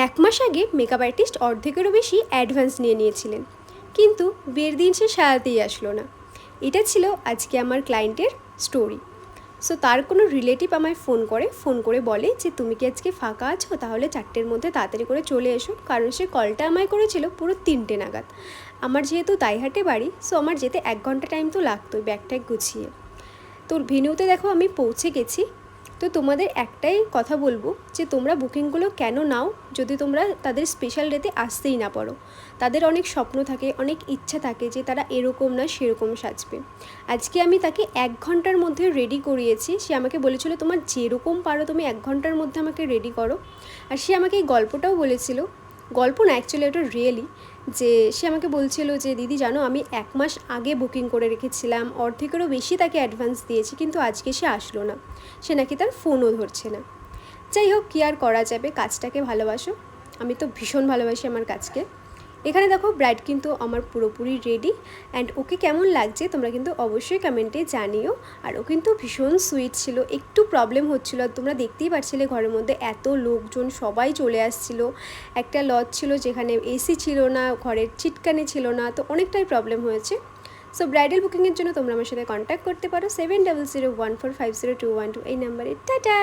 1 মাস আগে makeup artist অর্ধেকেরও বেশি advance নিয়ে নিয়েছিলেন, কিন্তু বিয়ের দিন সে সাজাতেই আসলো না। এটা ছিল আজকে আমার ক্লায়েন্টের স্টোরি। সো তার কোনো রিলেটিভ আমায় ফোন করে বলে যে তুমি কি আজকে ফাঁকা আছো, তাহলে 4টের মধ্যে তাড়াতাড়ি করে চলে এসো। কারণ সে কলটা আমায় করেছিল পুরো 3টে নাগাদ। আমার যেহেতু দাইহাটে বাড়ি, সো আমার যেতে 1 ঘন্টা টাইম তো লাগতোই ব্যাগ ট্যাগ গুছিয়ে। তোর ভেন্যুতে দেখো আমি পৌঁছে গেছি। তো তোমাদের একটাই কথা বলবো যে তোমরা বুকিংগুলো কেন নাও যদি তোমরা তাদের স্পেশাল ডেতে আসতেই না পারো। তাদের অনেক স্বপ্ন থাকে, অনেক ইচ্ছা থাকে যে তারা এরকম না সেরকম সাজবে। আজকে আমি তাকে 1 ঘন্টার মধ্যে রেডি করিয়েছি। সে আমাকে বলেছিল তোমার যেরকম পারো তুমি 1 ঘন্টার মধ্যে আমাকে রেডি করো। আর সে আমাকে এই গল্পটাও বলেছিল, গল্প না অ্যাকচুয়ালি এটা রিয়েলি, যে সে আমাকে বলছিল যে দিদি জানো আমি 1 মাস আগে বুকিং করে রেখেছিলাম, অর্ধেকেরও বেশি তাকে অ্যাডভান্স দিয়েছি, কিন্তু আজকে সে আসলো না। সে নাকি তার ফোনও ধরছে না। যাই হোক, কী আর করা যাবে, কাজটাকে ভালোবাসো। আমি তো ভীষণ ভালোবাসি আমার কাজকে। এখানে দেখো ব্রাইড কিন্তু আমার পুরোপুরি রেডি। অ্যান্ড ওকে কেমন লাগছে তোমরা কিন্তু অবশ্যই কমেন্টে জানিও। আর ও কিন্তু ভীষণ সুইট ছিল। একটু প্রবলেম হচ্ছিল, তোমরা দেখতেই পাচ্ছিলে ঘরের মধ্যে এত লোকজন সবাই চলে আসছিল। একটা লজ ছিল যেখানে এসি ছিল না, ঘরের চিটকানি ছিল না, তো অনেকটাই প্রবলেম হয়েছে। সো ব্রাইডাল বুকিংয়ের জন্য তোমরা আমার সাথে কন্ট্যাক্ট করতে পারো 7001450212 এই নাম্বারে। টাটা।